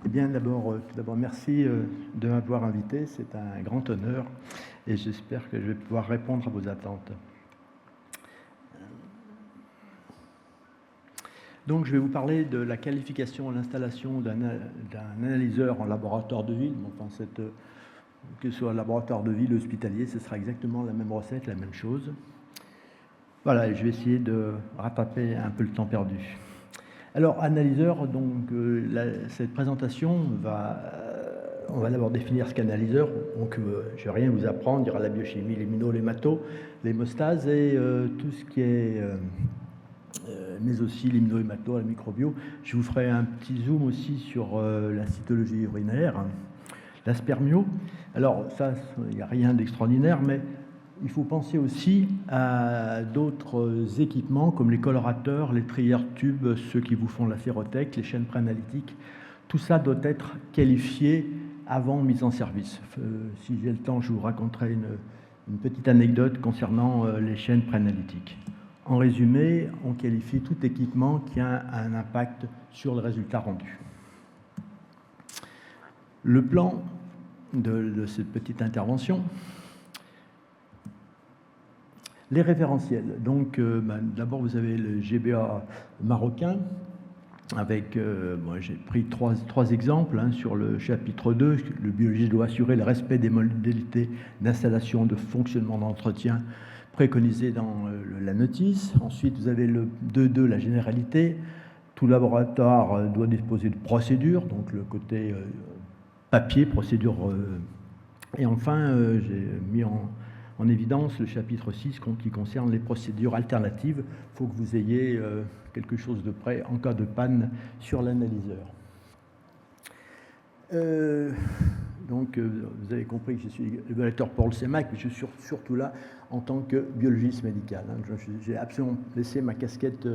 Eh bien, tout d'abord, merci de m'avoir invité. C'est un grand honneur et j'espère que je vais pouvoir répondre à vos attentes. Donc, je vais vous parler de la qualification et l'installation d'un analyseur en laboratoire de ville. Enfin, que ce soit laboratoire de ville ou hospitalier, ce sera exactement la même recette, la même chose. Voilà, et je vais essayer de rattraper un peu le temps perdu. Alors, analyseur, donc, cette présentation on va d'abord définir ce qu'est analyseur. Donc, je ne vais rien vous apprendre, il y aura la biochimie, les minos, les matos, l'hémostase et tout ce qui est, mais aussi les l'immunohémato, la microbio. Je vous ferai un petit zoom aussi sur la cytologie urinaire, la spermio. Alors, ça, il n'y a rien d'extraordinaire, mais il faut penser aussi à d'autres équipements comme les colorateurs, les trieurs tubes, ceux qui vous font la sérothèque, les chaînes préanalytiques. Tout ça doit être qualifié avant mise en service. Si j'ai le temps, je vous raconterai une petite anecdote concernant les chaînes préanalytiques. En résumé, on qualifie tout équipement qui a un impact sur le résultat rendu. Le plan de cette petite intervention. Les référentiels. Donc, d'abord, vous avez le GBA marocain, avec, j'ai pris trois exemples sur le chapitre 2. Le biologiste doit assurer le respect des modalités d'installation, de fonctionnement d'entretien préconisées dans la notice. Ensuite, vous avez le 2.2, la généralité. Tout laboratoire doit disposer de procédures, donc le côté papier, procédure. Et enfin, j'ai mis en évidence le chapitre 6 qui concerne les procédures alternatives. Il faut que vous ayez quelque chose de prêt en cas de panne sur l'analyseur. Donc, vous avez compris que je suis évaluateur pour le CEMAC, mais je suis surtout là en tant que biologiste médical. J'ai absolument laissé ma casquette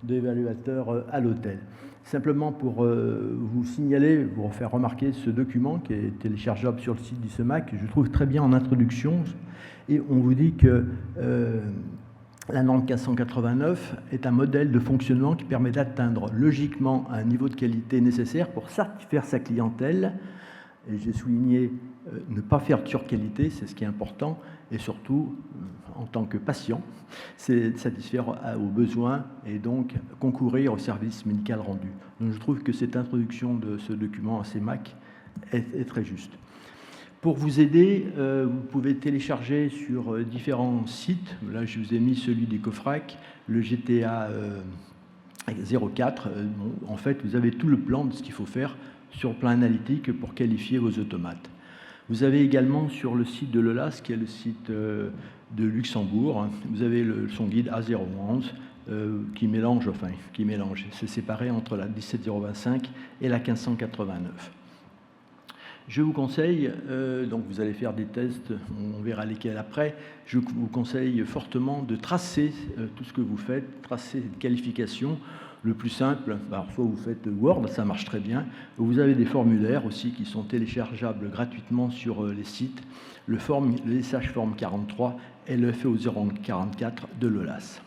d'évaluateur à l'hôtel. Simplement pour vous signaler, vous faire remarquer ce document qui est téléchargeable sur le site du CEMAC, je trouve très bien en introduction. Et on vous dit que la norme 1589 est un modèle de fonctionnement qui permet d'atteindre logiquement un niveau de qualité nécessaire pour satisfaire sa clientèle. Et j'ai souligné ne pas faire de surqualité, c'est ce qui est important, et surtout, en tant que patient, c'est satisfaire aux besoins et donc concourir au service médical rendu. Donc je trouve que cette introduction de ce document à CEMAC est très juste. Pour vous aider, vous pouvez télécharger sur différents sites. Là, je vous ai mis celui d'Ecofrac, le GTA 04. En fait, vous avez tout le plan de ce qu'il faut faire sur le plan analytique pour qualifier vos automates. Vous avez également sur le site de l'ELAS, qui est le site de Luxembourg, vous avez son guide A011 qui mélange, c'est séparé entre la 17025 et la 1589. Je vous conseille, donc vous allez faire des tests, on verra lesquels après, je vous conseille fortement de tracer tout ce que vous faites, tracer cette qualification. Le plus simple, soit vous faites Word, ça marche très bien. Vous avez des formulaires aussi qui sont téléchargeables gratuitement sur les sites, le SH Form 43 et le FEO 044 de l'ELAS.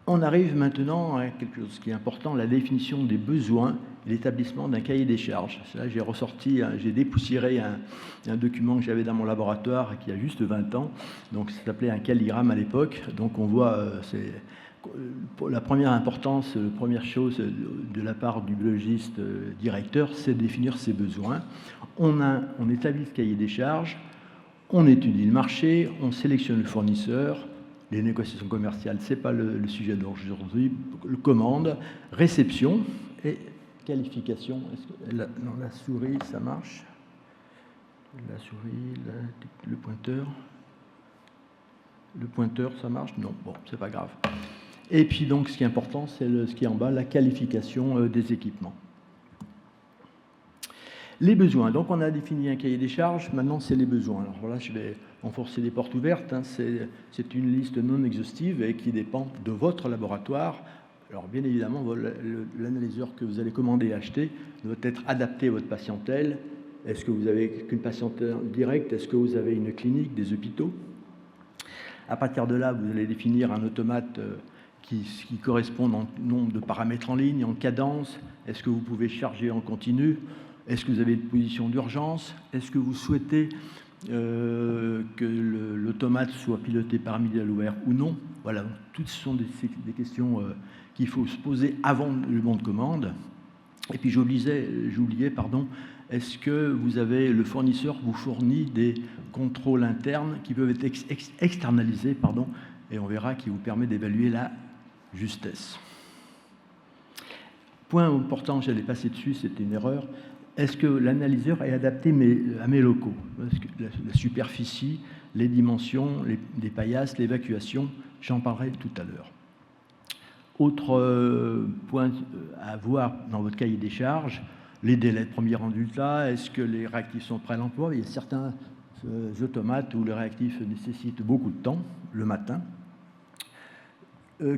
On arrive maintenant à quelque chose qui est important, la définition des besoins et l'établissement d'un cahier des charges. Là, j'ai dépoussiéré un document que j'avais dans mon laboratoire qui a juste 20 ans, donc ça s'appelait un caligramme à l'époque. Donc on voit, la première importance, la première chose de la part du biologiste directeur, c'est de définir ses besoins. On établit ce cahier des charges, on étudie le marché, on sélectionne le fournisseur. Les négociations commerciales, ce n'est pas le sujet d'aujourd'hui. Commande, réception et qualification. La souris, ça marche. La souris, le pointeur. Le pointeur, ça marche? Non, bon, c'est pas grave. Et puis donc, ce qui est important, c'est ce qui est en bas, la qualification des équipements. Les besoins. Donc, on a défini un cahier des charges. Maintenant, c'est les besoins. Alors voilà, je vais enfoncer les portes ouvertes. C'est une liste non exhaustive et qui dépend de votre laboratoire. Alors, bien évidemment, l'analyseur que vous allez commander et acheter doit être adapté à votre patientèle. Est-ce que vous avez qu'une patientèle directe? Est-ce que vous avez une clinique, des hôpitaux? À partir de là, vous allez définir un automate qui correspondent en nombre de paramètres en ligne, en cadence. Est-ce que vous pouvez charger en continu? Est-ce que vous avez une position d'urgence? Est-ce que vous souhaitez que l'automate soit piloté par middleware ou non? Voilà, toutes ce sont des questions qu'il faut se poser avant le bon de commande. Et puis j'oubliais, est-ce que le fournisseur vous fournit des contrôles internes qui peuvent être externalisés, et on verra, qui vous permet d'évaluer la justesse. Point important, j'allais passer dessus, c'était une erreur. Est-ce que l'analyseur est adapté à mes locaux? Parce que la superficie, les dimensions, les paillasses, l'évacuation, j'en parlerai tout à l'heure. Autre point à voir dans votre cahier des charges, les délais de premier résultat. Est-ce que les réactifs sont prêts à l'emploi? Il y a certains automates où les réactifs nécessitent beaucoup de temps, le matin.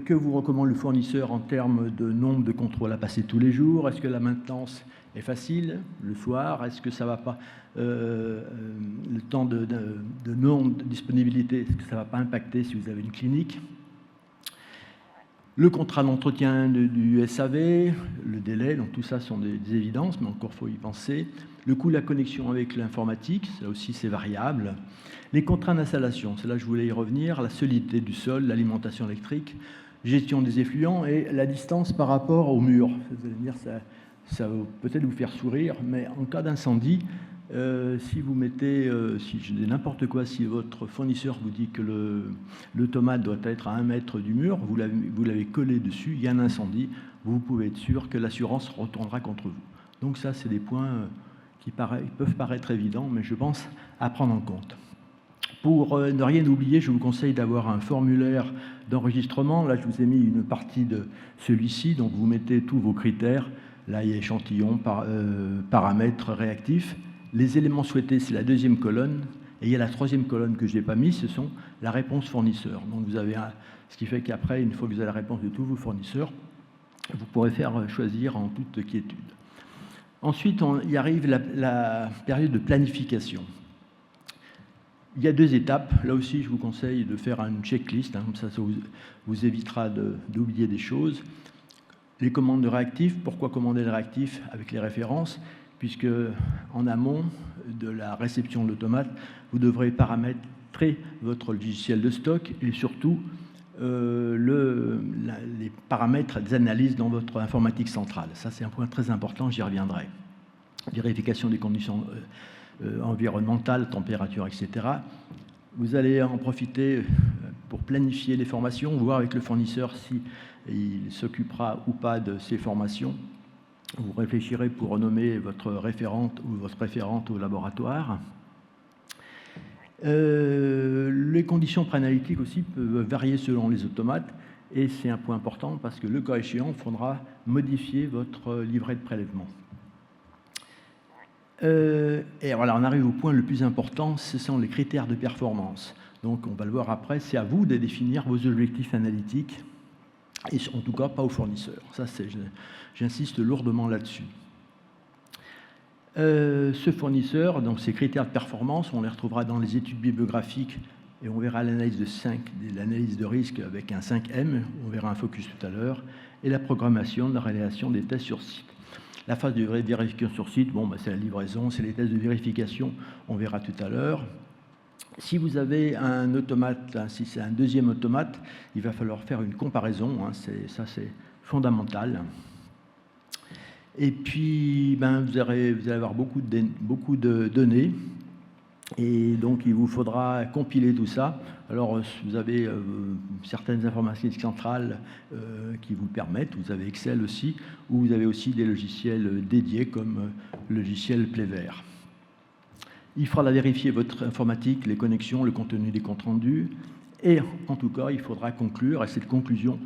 Que vous recommande le fournisseur en termes de nombre de contrôles à passer tous les jours? Est-ce que la maintenance est facile le soir? Est-ce que ça ne va pas, le temps de non-disponibilité, est-ce que ça ne va pas impacter si vous avez une clinique? Le contrat d'entretien du SAV, le délai, donc tout ça sont des évidences, mais encore faut y penser. Le coût de la connexion avec l'informatique, ça aussi c'est variable. Les contraintes d'installation, c'est là que je voulais y revenir, la solidité du sol, l'alimentation électrique, gestion des effluents et la distance par rapport au mur. Vous allez me dire, ça va peut-être vous faire sourire, mais en cas d'incendie, si vous mettez, si je dis n'importe quoi, si votre fournisseur vous dit que l'automate doit être à 1 mètre du mur, vous l'avez collé dessus, il y a un incendie, vous pouvez être sûr que l'assurance retournera contre vous. Donc ça, c'est des points qui peuvent paraître évidents, mais je pense à prendre en compte. Pour ne rien oublier, je vous conseille d'avoir un formulaire d'enregistrement. Là, je vous ai mis une partie de celui-ci, donc vous mettez tous vos critères. Là, il y a échantillon, paramètres, réactifs. Les éléments souhaités, c'est la deuxième colonne. Et il y a la troisième colonne que je n'ai pas mise, ce sont la réponse fournisseur. Donc vous avez ce qui fait qu'après, une fois que vous avez la réponse de tous vos fournisseurs, vous pourrez faire choisir en toute quiétude. Ensuite, il arrive la période de planification. Il y a 2 étapes. Là aussi, je vous conseille de faire une checklist, comme ça vous évitera d'oublier des choses. Les commandes de réactifs. Pourquoi commander le réactif avec les références? Puisque en amont de la réception de l'automate, vous devrez paramétrer votre logiciel de stock et surtout les paramètres des analyses dans votre informatique centrale. Ça, c'est un point très important, j'y reviendrai. Vérification des conditions environnementales, température, etc. Vous allez en profiter pour planifier les formations, voir avec le fournisseur s'il s'occupera ou pas de ces formations. Vous réfléchirez pour renommer votre référente ou votre référente au laboratoire. Les conditions préanalytiques aussi peuvent varier selon les automates et c'est un point important parce que le cas échéant, il faudra modifier votre livret de prélèvement. Et voilà, on arrive au point le plus important, ce sont les critères de performance. Donc on va le voir après, c'est à vous de définir vos objectifs analytiques et en tout cas pas aux fournisseurs. Ça, j'insiste lourdement là-dessus. Ce fournisseur, donc ces critères de performance, on les retrouvera dans les études bibliographiques et on verra l'analyse de risque avec un 5M, on verra un focus tout à l'heure, et la programmation de la réalisation des tests sur site. La phase de vérification sur site, c'est la livraison, c'est les tests de vérification, on verra tout à l'heure. Si vous avez un automate, si c'est un deuxième automate, il va falloir faire une comparaison, ça c'est fondamental. Et puis, vous allez avoir beaucoup de données, et donc il vous faudra compiler tout ça. Alors, vous avez certaines informations centrales qui vous permettent, vous avez Excel aussi, ou vous avez aussi des logiciels dédiés comme le logiciel Plever. Il faudra vérifier votre informatique, les connexions, le contenu des comptes rendus, et en tout cas, il faudra conclure, et cette conclusion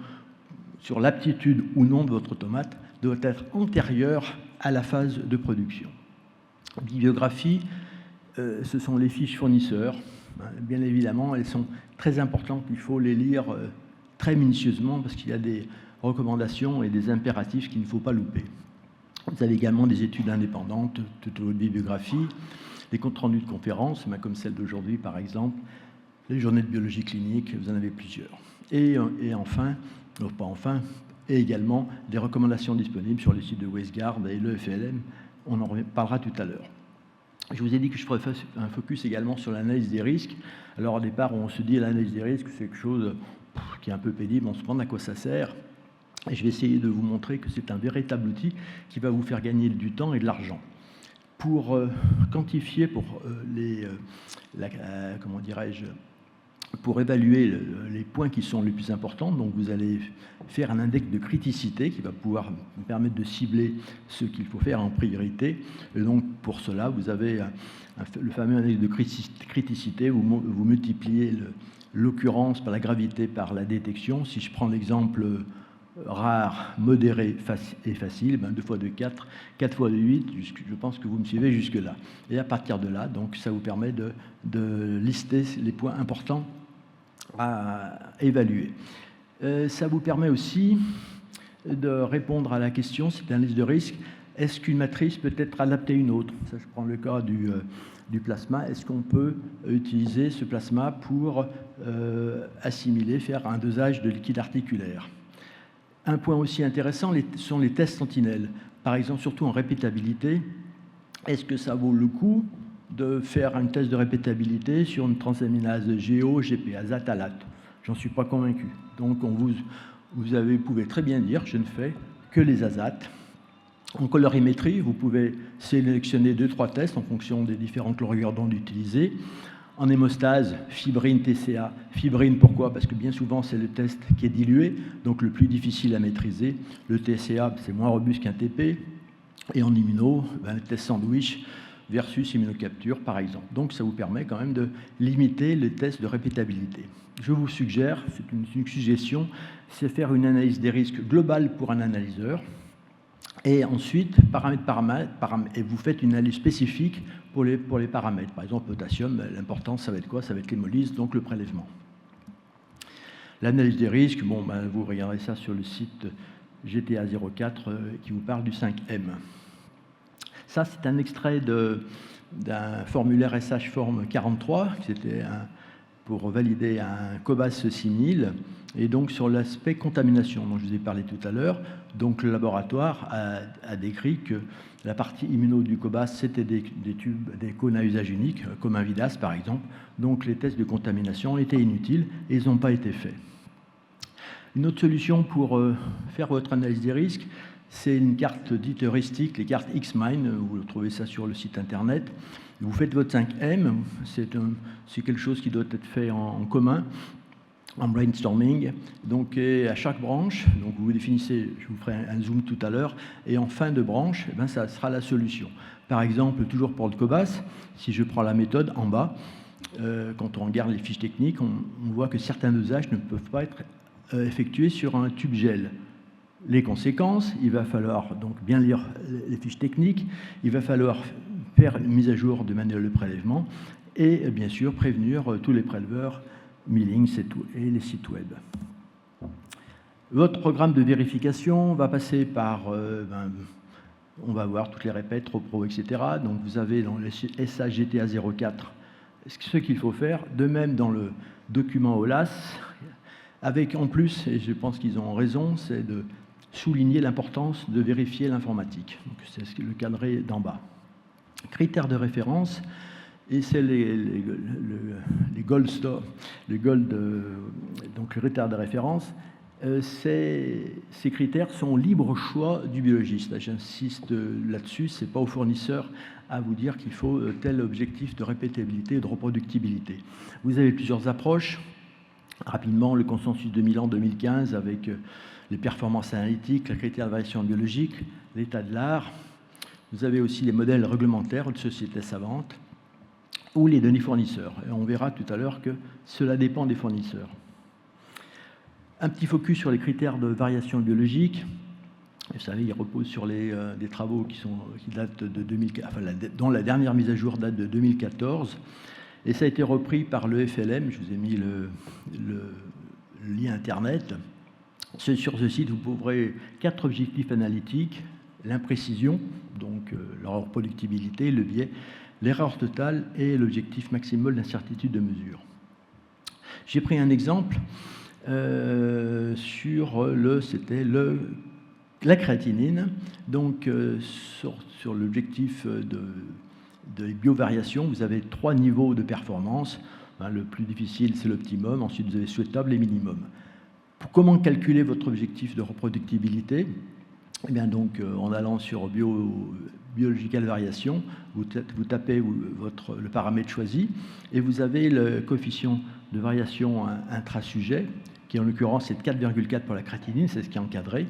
sur l'aptitude ou non de votre automate doit être antérieure à la phase de production. Bibliographie, ce sont les fiches fournisseurs. Bien évidemment, elles sont très importantes, il faut les lire très minutieusement parce qu'il y a des recommandations et des impératifs qu'il ne faut pas louper. Vous avez également des études indépendantes, toute votre bibliographie, des comptes rendus de conférences, comme celle d'aujourd'hui par exemple. les journées de biologie clinique, vous en avez plusieurs. Et enfin, pas enfin, et également des recommandations disponibles sur le site de Wasteguard et le FLM. On en parlera tout à l'heure. Je vous ai dit que je ferais un focus également sur l'analyse des risques. Alors au départ, on se dit l'analyse des risques, c'est quelque chose qui est un peu pénible, on se demande à quoi ça sert. Et je vais essayer de vous montrer que c'est un véritable outil qui va vous faire gagner du temps et de l'argent. Pour quantifier, comment dirais-je, pour évaluer les points qui sont les plus importants, donc vous allez faire un index de criticité qui va pouvoir vous permettre de cibler ce qu'il faut faire en priorité. Et donc pour cela, vous avez le fameux index de criticité, vous multipliez l'occurrence par la gravité par la détection. Si je prends l'exemple rare, modéré et facile, 2 fois 2, 4, 4 fois 2, 8, je pense que vous me suivez jusque-là. Et à partir de là, donc, ça vous permet de lister les points importants à évaluer. Ça vous permet aussi de répondre à la question, c'est une liste de risque, est-ce qu'une matrice peut être adaptée à une autre? Ça, je prends le cas du plasma. Est-ce qu'on peut utiliser ce plasma pour assimiler, faire un dosage de liquide articulaire? Un point aussi intéressant sont les tests sentinelles. Par exemple, surtout en répétabilité, est-ce que ça vaut le coup de faire un test de répétabilité sur une transaminase GO, GP, azatalate? J'en suis pas convaincu. Donc vous pouvez très bien dire, je ne fais que les azates. En colorimétrie, vous pouvez sélectionner 2-3 tests en fonction des différents chlorures utilisés. En hémostase, fibrine, TCA. Fibrine, pourquoi? Parce que bien souvent, c'est le test qui est dilué, donc le plus difficile à maîtriser. Le TCA, c'est moins robuste qu'un TP. Et en immuno, le test sandwich versus immunocapture, par exemple. Donc, ça vous permet quand même de limiter les tests de répétabilité. Je vous suggère, c'est une suggestion, c'est faire une analyse des risques globale pour un analyseur. Et ensuite, paramètre par paramètre, et vous faites une analyse spécifique pour les paramètres. Par exemple, potassium, l'important, ça va être quoi? Ça va être l'hémolyse, donc le prélèvement. L'analyse des risques, vous regardez ça sur le site GTA 04 qui vous parle du 5M. Ça, c'est un extrait d'un formulaire SH Form 43, c'était pour valider un COBAS 6000, et donc sur l'aspect contamination dont je vous ai parlé tout à l'heure. Donc le laboratoire a décrit que la partie immuno du COBAS, c'était des tubes, des cônes à usage unique, comme un Vidas par exemple. Donc les tests de contamination étaient inutiles et ils n'ont pas été faits. Une autre solution pour faire votre analyse des risques, c'est une carte dite heuristique, les cartes X-Mine, vous trouvez ça sur le site internet. Vous faites votre 5M, c'est quelque chose qui doit être fait en commun, en brainstorming. Donc à chaque branche, donc vous définissez, je vous ferai un zoom tout à l'heure, et en fin de branche, ça sera la solution. Par exemple, toujours pour le COBAS, si je prends la méthode en bas, quand on regarde les fiches techniques, on voit que certains dosages ne peuvent pas être effectués sur un tube gel. Les conséquences, il va falloir donc bien lire les fiches techniques, il va falloir faire une mise à jour de manuel de prélèvement et bien sûr prévenir tous les préleveurs, milling et les sites web. Votre programme de vérification va passer par, on va voir toutes les répètes, repro, etc. Donc vous avez dans le SAGTA 04 ce qu'il faut faire, de même dans le document OLAS, avec en plus, et je pense qu'ils ont raison, c'est de souligner l'importance de vérifier l'informatique. C'est le cadré d'en bas. Critères de référence, et c'est les gold store, donc les critères de référence. Ces critères sont libre choix du biologiste. Là, j'insiste là-dessus, c'est pas au fournisseur à vous dire qu'il faut tel objectif de répétabilité et de reproductibilité. Vous avez plusieurs approches. Rapidement, le consensus 2000-2015 avec les performances analytiques, les critères de variation biologique, l'état de l'art. Vous avez aussi les modèles réglementaires de sociétés savantes ou les données fournisseurs. Et on verra tout à l'heure que cela dépend des fournisseurs. Un petit focus sur les critères de variation biologique. Vous savez, ils reposent sur des travaux qui datent de 2014, enfin, dont la dernière mise à jour date de 2014. Et ça a été repris par le FLM. Je vous ai mis le lien Internet. Sur ce site, vous trouverez 4 objectifs analytiques: l'imprécision, donc leur reproductibilité, le biais, l'erreur totale et l'objectif maximal d'incertitude de mesure. J'ai pris un exemple sur la créatinine, donc sur l'objectif de biovariation, vous avez 3 niveaux de performance. Le plus difficile, c'est l'optimum. Ensuite, vous avez souhaitable et minimum. Comment calculer votre objectif de reproductibilité? Eh bien, donc, en allant sur biological variation, vous tapez le paramètre choisi et vous avez le coefficient de variation intrasujet, qui en l'occurrence est de 4,4 pour la créatinine, c'est ce qui est encadré.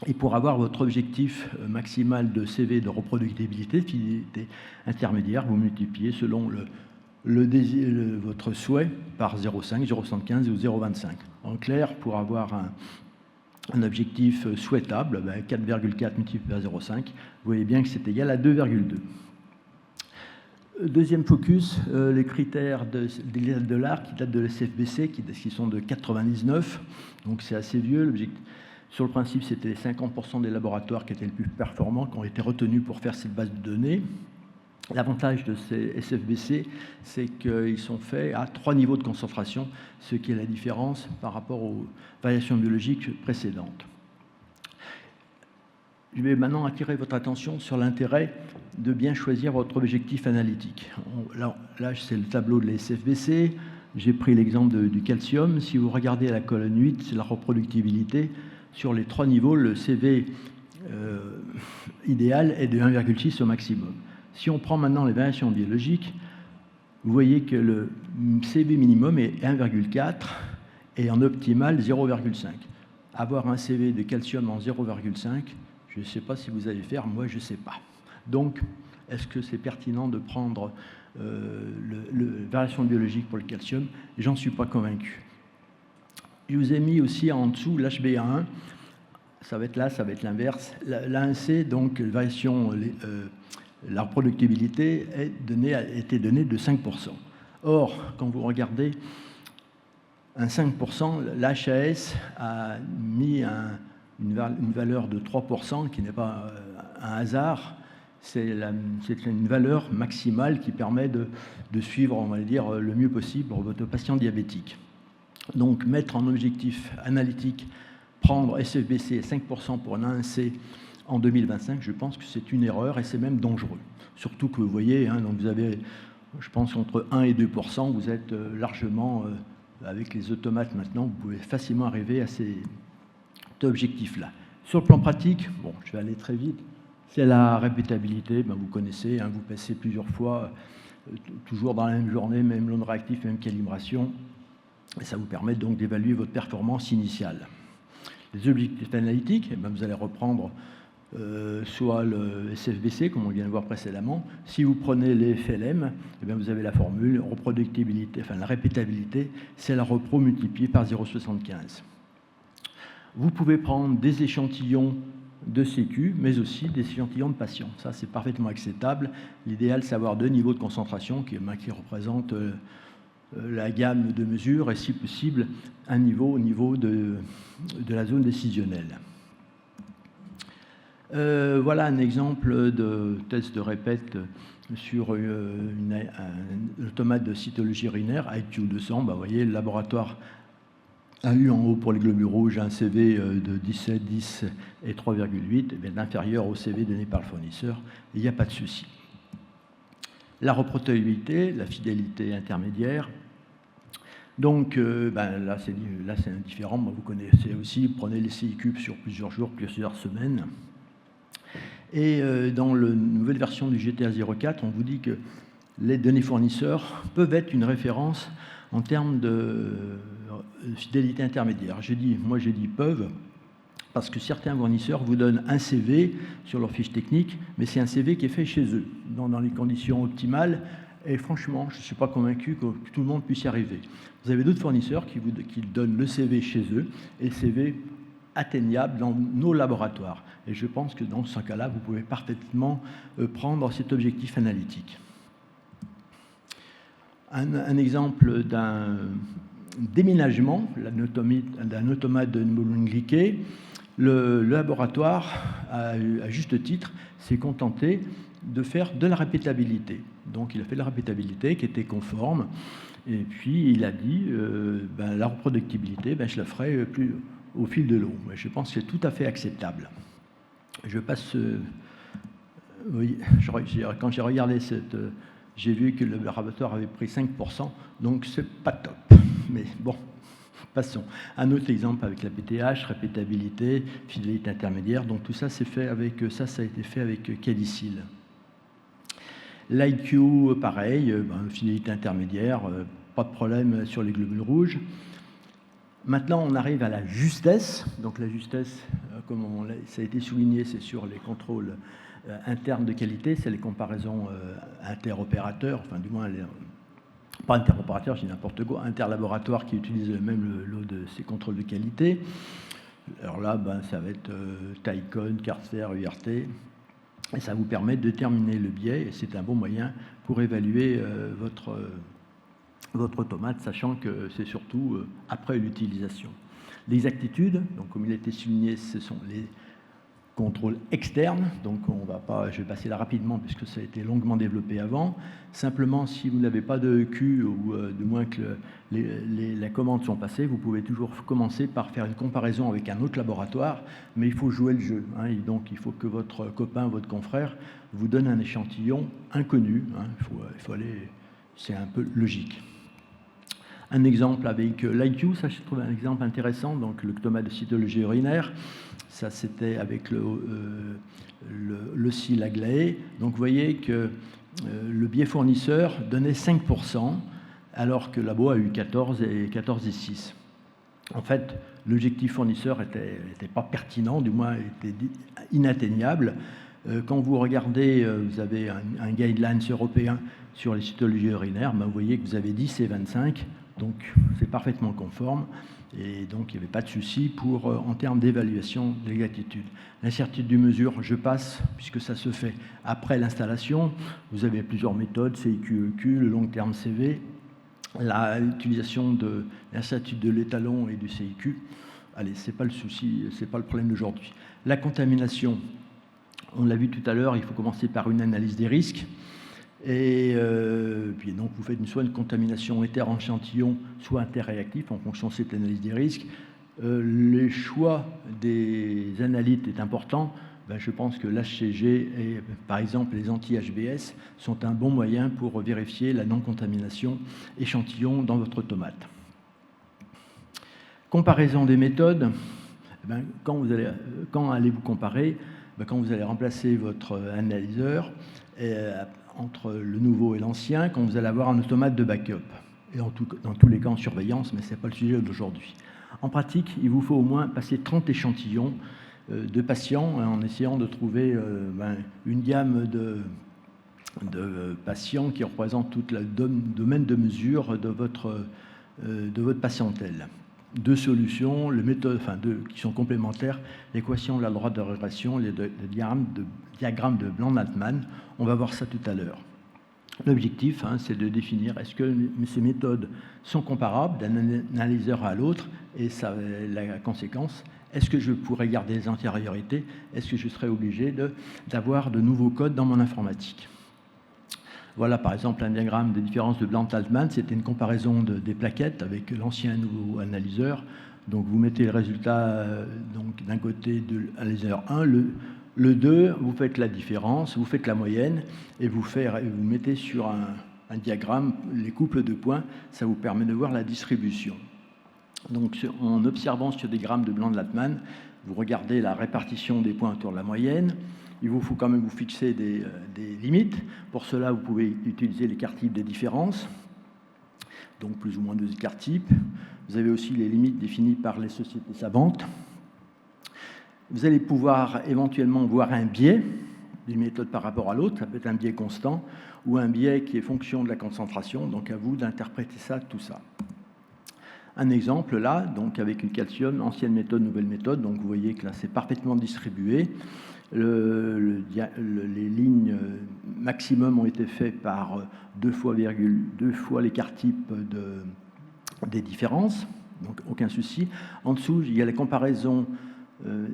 Et pour avoir votre objectif maximal de CV de reproductibilité, fidélité intermédiaire, vous multipliez selon votre souhait par 0,5, 0,75 ou 0,25. En clair, pour avoir un objectif souhaitable, 4,4 multiplié par 0,5, vous voyez bien que c'est égal à 2,2. Deuxième focus, les critères de l'ARC qui datent de l'SFBC, qui sont de 99, donc c'est assez vieux. Sur le principe, c'était les 50% des laboratoires qui étaient les plus performants, qui ont été retenus pour faire cette base de données. L'avantage de ces SFBC, c'est qu'ils sont faits à 3 niveaux de concentration, ce qui est la différence par rapport aux variations biologiques précédentes. Je vais maintenant attirer votre attention sur l'intérêt de bien choisir votre objectif analytique. Là c'est le tableau de la SFBC. J'ai pris l'exemple du calcium. Si vous regardez la colonne 8, c'est la reproductibilité. Sur les 3 niveaux, le CV idéal est de 1,6 au maximum. Si on prend maintenant les variations biologiques, vous voyez que le CV minimum est 1,4 et en optimal 0,5. Avoir un CV de calcium en 0,5, je ne sais pas si vous allez faire, moi je ne sais pas. Donc, est-ce que c'est pertinent de prendre variation biologique pour le calcium? J'en suis pas convaincu. Je vous ai mis aussi en dessous l'HbA1, ça va être l'inverse. L'A1C, donc variation, la reproductibilité a été donnée de 5%. Or, quand vous regardez un 5%, l'HAS a mis une valeur de 3%, qui n'est pas un hasard. C'est une valeur maximale qui permet de suivre, on va dire, le mieux possible votre patient diabétique. Donc, mettre en objectif analytique, prendre SFBC 5% pour un A1C en 2025, je pense que c'est une erreur et c'est même dangereux. Surtout que vous voyez, donc vous avez, je pense, entre 1 et 2%, vous êtes largement, avec les automates maintenant, vous pouvez facilement arriver à cet objectif-là. Sur le plan pratique, bon, je vais aller très vite, c'est la répétabilité, vous connaissez, vous passez plusieurs fois, toujours dans la même journée, même l'onde réactif, même calibration. Et ça vous permet donc d'évaluer votre performance initiale. Les objectifs analytiques, vous allez reprendre soit le SFBC, comme on vient de voir précédemment. Si vous prenez les FLM, vous avez la formule reproductibilité, la répétabilité, c'est la repro multipliée par 0,75. Vous pouvez prendre des échantillons de sécu, mais aussi des échantillons de patients. Ça, c'est parfaitement acceptable. L'idéal, c'est d'avoir 2 niveaux de concentration qui représentent la gamme de mesures et, si possible, un niveau au niveau de la zone décisionnelle. Voilà un exemple de test de répète sur un automate de cytologie urinaire, IQ200. Vous voyez, le laboratoire a eu en haut pour les globules rouges un CV de 17, 10 et 3,8, inférieur au CV donné par le fournisseur. Il n'y a pas de souci. La reproductibilité, la fidélité intermédiaire. Donc là, c'est indifférent. Vous connaissez aussi, prenez les CI-cubes sur plusieurs jours, plusieurs semaines. Et dans la nouvelle version du GTA 04, on vous dit que les données fournisseurs peuvent être une référence en termes de fidélité intermédiaire. Moi j'ai dit peuvent, parce que certains fournisseurs vous donnent un CV sur leur fiche technique, mais c'est un CV qui est fait chez eux, dans les conditions optimales, et franchement, je ne suis pas convaincu que tout le monde puisse y arriver. Vous avez d'autres fournisseurs qui donnent le CV chez eux, et le CV atteignable dans nos laboratoires. Et je pense que dans ce cas-là, vous pouvez parfaitement prendre cet objectif analytique. Un exemple d'un déménagement d'un automate de monoglutamique glyquée, le laboratoire, à juste titre, s'est contenté de faire de la répétabilité. Donc il a fait de la répétabilité qui était conforme. Et puis il a dit, la reproductibilité, je la ferai plus au fil de l'eau. Je pense que c'est tout à fait acceptable. Je passe... oui, quand j'ai regardé j'ai vu que le laboratoire avait pris 5%, donc c'est pas top. Mais bon, passons. Un autre exemple avec la PTH, répétabilité, fidélité intermédiaire. Donc tout ça, ça a été fait avec Calicil. L'IQ, pareil, fidélité intermédiaire, pas de problème sur les globules rouges. Maintenant, on arrive à la justesse. Donc la justesse, comme ça a été souligné, c'est sur les contrôles internes de qualité, c'est les comparaisons interopérateurs, enfin du moins, pas interopérateurs, je dis n'importe quoi, interlaboratoires qui utilisent le même lot de ces contrôles de qualité. Alors là, ça va être Tycon, Carter, URT, et ça vous permet de déterminer le biais, et c'est un bon moyen pour évaluer votre tomate, sachant que c'est surtout après l'utilisation. L'exactitude, donc comme il a été souligné, ce sont les contrôles externes, donc je vais passer là rapidement puisque ça a été longuement développé avant. Simplement, si vous n'avez pas de EQ ou du moins que les commandes sont passées, vous pouvez toujours commencer par faire une comparaison avec un autre laboratoire, mais il faut jouer le jeu. Et donc, il faut que votre copain, votre confrère, vous donne un échantillon inconnu. Il faut aller, c'est un peu logique. Un exemple avec l'IQ, ça je trouve un exemple intéressant, donc le tomate de cytologie urinaire, ça c'était avec le Silaglae. Donc vous voyez que le biais fournisseur donnait 5%, alors que le labo a eu 14 et 6. En fait, l'objectif fournisseur n'était pas pertinent, du moins était inatteignable. Quand vous regardez, vous avez un guidelines européen sur les cytologies urinaires, vous voyez que vous avez 10 et 25, donc c'est parfaitement conforme, et donc il n'y avait pas de souci en termes d'évaluation de l'exactitude. L'incertitude du mesure, je passe, puisque ça se fait après l'installation. Vous avez plusieurs méthodes, CIQ, EQ, le long terme CV, l'utilisation de l'incertitude de l'étalon et du CIQ. Allez, ce n'est pas le souci, ce n'est pas le problème d'aujourd'hui. La contamination, on l'a vu tout à l'heure, il faut commencer par une analyse des risques. Et puis donc vous faites soit une contamination échantillon, soit interréactif en fonction de cette analyse des risques. Les choix des analytes est important. Je pense que l'HCG et par exemple les anti-HBS sont un bon moyen pour vérifier la non-contamination échantillon dans votre tomate. Comparaison des méthodes. Quand allez-vous comparer? Quand vous allez remplacer votre analyseur entre le nouveau et l'ancien, quand vous allez avoir un automate de backup. Et dans tous les cas en surveillance, mais ce n'est pas le sujet d'aujourd'hui. En pratique, il vous faut au moins passer 30 échantillons de patients en essayant de trouver une gamme de patients qui représentent tout le domaine de mesure de votre patientèle. Deux solutions, qui sont complémentaires, l'équation de la droite de régression, le diagramme de Bland-Altman. On va voir ça tout à l'heure. L'objectif, c'est de définir est-ce que ces méthodes sont comparables d'un analyseur à l'autre, et la conséquence, est-ce que je pourrais garder les antériorités, est-ce que je serais obligé d'avoir de nouveaux codes dans mon informatique. Voilà par exemple un diagramme de différence de Bland-Altman, c'était une comparaison des plaquettes avec l'ancien et le nouveau analyseur. Donc vous mettez le résultat d'un côté de l'analyseur 1, le 2, vous faites la différence, vous faites la moyenne et vous mettez sur un diagramme les couples de points, ça vous permet de voir la distribution. Donc en observant sur des grammes de Bland-Altman, vous regardez la répartition des points autour de la moyenne. Il vous faut quand même vous fixer des limites. Pour cela, vous pouvez utiliser l'écart type des différences, donc plus ou moins 2 écarts types. Vous avez aussi les limites définies par les sociétés savantes. Vous allez pouvoir éventuellement voir un biais d'une méthode par rapport à l'autre. Ça peut être un biais constant ou un biais qui est fonction de la concentration. Donc à vous d'interpréter tout ça. Un exemple là, donc avec une calcium, ancienne méthode, nouvelle méthode. Donc vous voyez que là c'est parfaitement distribué. Les lignes maximum ont été faites par 2 fois l'écart type des différences, donc aucun souci. En dessous, il y a la comparaison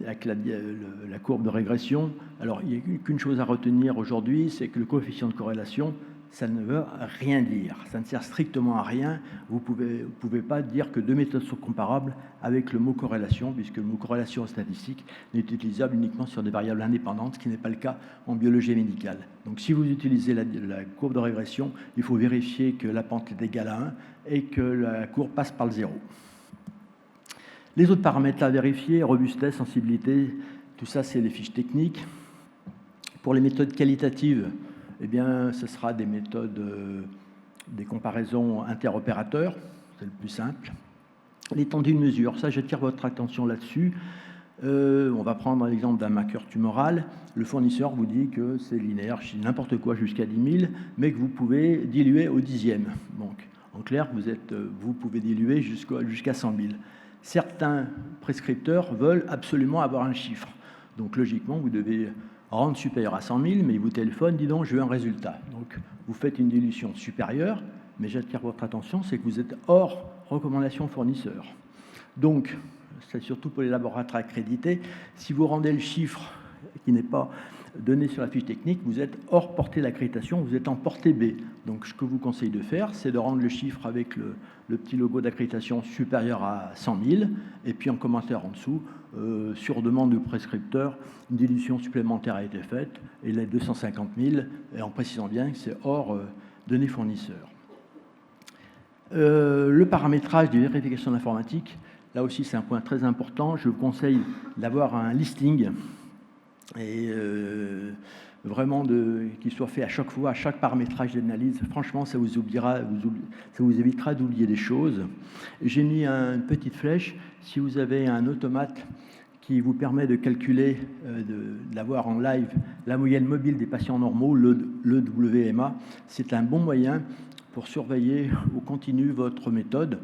avec la courbe de régression. Alors, il n'y a qu'une chose à retenir aujourd'hui, c'est que le coefficient de corrélation ça ne veut rien dire. Ça ne sert strictement à rien. Vous pouvez pas dire que deux méthodes sont comparables avec le mot corrélation, puisque le mot corrélation statistique n'est utilisable uniquement sur des variables indépendantes, ce qui n'est pas le cas en biologie médicale. Donc si vous utilisez la courbe de régression, il faut vérifier que la pente est égale à 1 et que la courbe passe par le 0. Les autres paramètres à vérifier, robustesse, sensibilité, tout ça c'est les fiches techniques. Pour les méthodes qualitatives, eh bien, ce sera des méthodes, des comparaisons interopérateurs, c'est le plus simple. L'étendue de mesure, ça j'attire votre attention là-dessus. On va prendre l'exemple d'un marqueur tumoral. Le fournisseur vous dit que c'est linéaire, n'importe quoi jusqu'à 10 000, mais que vous pouvez diluer au dixième. Donc, en clair, vous pouvez diluer jusqu'à 100 000. Certains prescripteurs veulent absolument avoir un chiffre. Donc, logiquement, vous devez rendre supérieur à 100 000, mais il vous téléphone, dis donc, je veux un résultat. Donc, vous faites une dilution supérieure, mais j'attire votre attention, c'est que vous êtes hors recommandation fournisseur. Donc, c'est surtout pour les laboratoires accrédités, si vous rendez le chiffre qui n'est pas donné sur la fiche technique, vous êtes hors portée d'accréditation, vous êtes en portée B. Donc, ce que je vous conseille de faire, c'est de rendre le chiffre avec le petit logo d'accréditation supérieur à 100 000, et puis en commentaire en dessous, sur demande du prescripteur, une dilution supplémentaire a été faite, et les 250 000, et en précisant bien que c'est hors données fournisseurs. Le paramétrage des vérifications d'informatique, là aussi c'est un point très important. Je vous conseille d'avoir un listing et vraiment qu'il soit fait à chaque fois, à chaque paramétrage d'analyse. Franchement, ça vous évitera d'oublier des choses. J'ai mis une petite flèche. Si vous avez un automate qui vous permet de calculer, d'avoir en live la moyenne mobile des patients normaux, le WMA, c'est un bon moyen pour surveiller au continu votre méthode,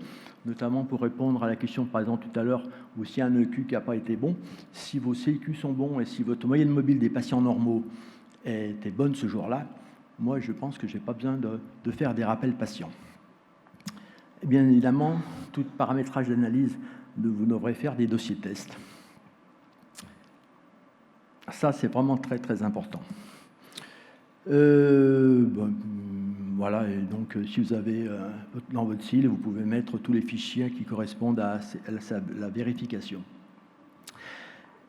notamment pour répondre à la question, par exemple, tout à l'heure, ou si un EQ qui n'a pas été bon. Si vos CQ sont bons et si votre moyenne mobile des patients normaux était bonne ce jour-là, moi, je pense que je n'ai pas besoin de faire des rappels patients. Et bien évidemment, tout paramétrage d'analyse, vous devrez faire des dossiers tests. Ça, c'est vraiment très, très important. Voilà, et donc si vous avez dans votre SIL, vous pouvez mettre tous les fichiers qui correspondent à la vérification.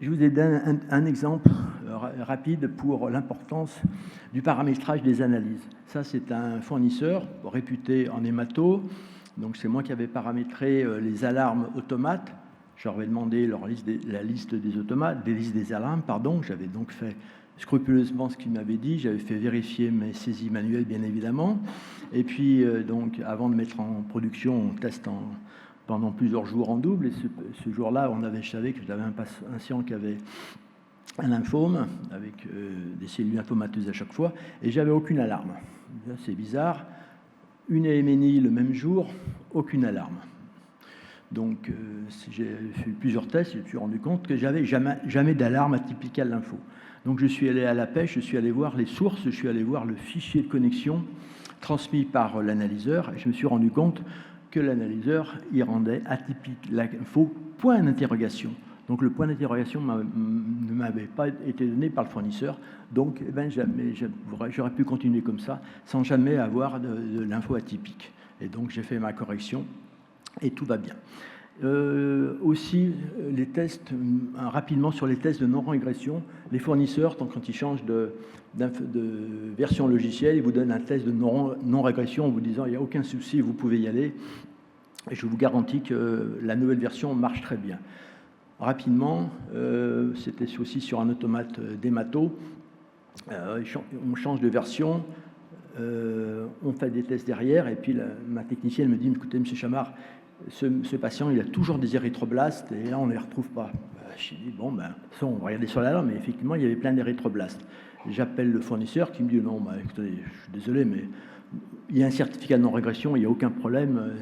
Je vous ai donné un exemple rapide pour l'importance du paramétrage des analyses. Ça, c'est un fournisseur réputé en hémato. Donc, c'est moi qui avais paramétré les alarmes automates. Je leur avais demandé la liste des automates, des listes des alarmes, pardon. J'avais donc fait scrupuleusement ce qu'il m'avait dit. J'avais fait vérifier mes saisies manuelles, bien évidemment. Et puis, donc, avant de mettre en production, on teste pendant plusieurs jours en double. Et ce jour-là, je savais que j'avais un patient qui avait un lymphome avec des cellules lymphomateuses à chaque fois, et j'avais aucune alarme. C'est bizarre. Une AMNI le même jour, aucune alarme. Donc, j'ai fait plusieurs tests, je me suis rendu compte que j'avais jamais d'alarme atypique à l'info. Donc, je suis allé à la pêche, je suis allé voir les sources, je suis allé voir le fichier de connexion transmis par l'analyseur, et je me suis rendu compte que l'analyseur y rendait atypique l'info, point d'interrogation. Donc, le point d'interrogation ne m'avait pas été donné par le fournisseur. Donc, j'aurais pu continuer comme ça, sans jamais avoir de l'info atypique. Et donc, j'ai fait ma correction, et tout va bien. Aussi, les tests, rapidement sur les tests de non-régression, les fournisseurs, quand ils changent de version logicielle, ils vous donnent un test de non-régression en vous disant « il n'y a aucun souci, vous pouvez y aller ». Et je vous garantis que la nouvelle version marche très bien. Rapidement, c'était aussi sur un automate d'hémato. On change de version, on fait des tests derrière, et puis ma technicienne me dit « écoutez, M. Chamard, ce patient, il a toujours des érythroblastes, et là, on ne les retrouve pas. » J'ai dit « bon, on va regarder sur l'alarme, mais effectivement, il y avait plein d'érythroblastes. » J'appelle le fournisseur qui me dit « non, écoutez, je suis désolé, mais il y a un certificat de non-régression, il n'y a aucun problème. »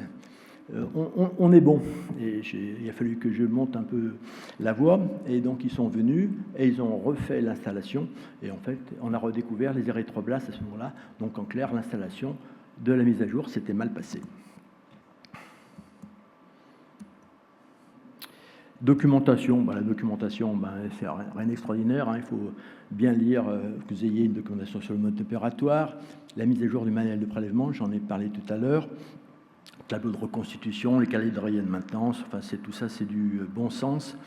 On est bon. Et il a fallu que je monte un peu la voie. Et donc, ils sont venus et ils ont refait l'installation. Et en fait, on a redécouvert les érythroblastes à ce moment-là. Donc, en clair, l'installation de la mise à jour s'était mal passée. Documentation, la documentation, c'est rien d'extraordinaire, hein. Il faut bien lire, que vous ayez une documentation sur le mode opératoire, la mise à jour du manuel de prélèvement, j'en ai parlé tout à l'heure, tableau de reconstitution, les calendriers de maintenance, enfin tout ça, c'est du bon sens.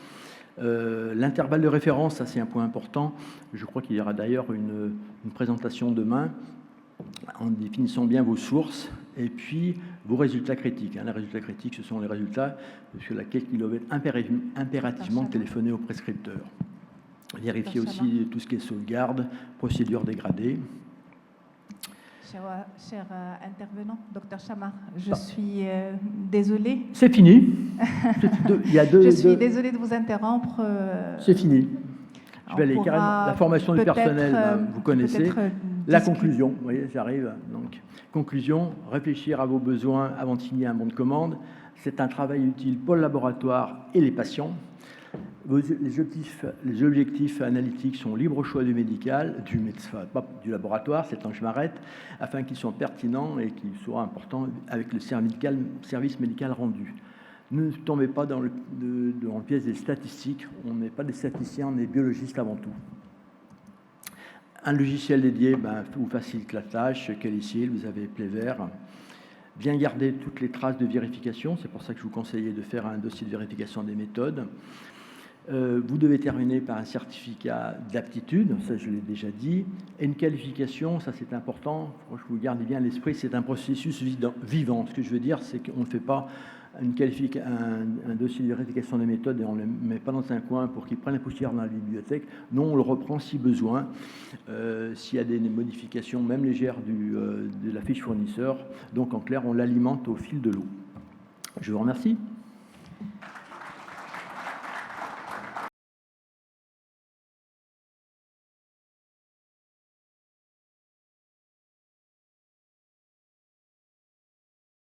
L'intervalle de référence, ça c'est un point important. Je crois qu'il y aura d'ailleurs une présentation demain en définissant bien vos sources et puis vos résultats critiques. Les résultats critiques, ce sont les résultats sur lesquels il doit impérativement téléphoner au prescripteur. Vérifier aussi tout ce qui est sauvegarde, procédure dégradée. Cher intervenant, Dr Chamard, je suis désolée. C'est fini. Je suis désolée de vous interrompre. C'est fini. Je vais aller carrément. La formation du personnel, vous connaissez. La conclusion, vous voyez, j'arrive. Donc, conclusion, réfléchir à vos besoins avant de signer un bon de commande. C'est un travail utile pour le laboratoire et les patients. Les objectifs analytiques sont libre choix du médical, du laboratoire, c'est quand je m'arrête, afin qu'ils soient pertinents et qu'ils soient importants avec le service médical rendu. Ne tombez pas dans le piège des statistiques. On n'est pas des statisticiens, on est biologistes avant tout. Un logiciel dédié vous facilite la tâche. Qualicil, vous avez Plever. Bien garder toutes les traces de vérification. C'est pour ça que je vous conseillais de faire un dossier de vérification des méthodes. Vous devez terminer par un certificat d'aptitude, ça je l'ai déjà dit, et une qualification, ça c'est important, je vous garde bien à l'esprit, c'est un processus vivant. Ce que je veux dire, c'est qu'on ne fait pas un dossier de vérification des méthodes et on ne le met pas dans un coin pour qu'il prenne la poussière dans la bibliothèque. Non, on le reprend si besoin, s'il y a des modifications, même légères de la fiche fournisseur. Donc en clair, on l'alimente au fil de l'eau. Je vous remercie.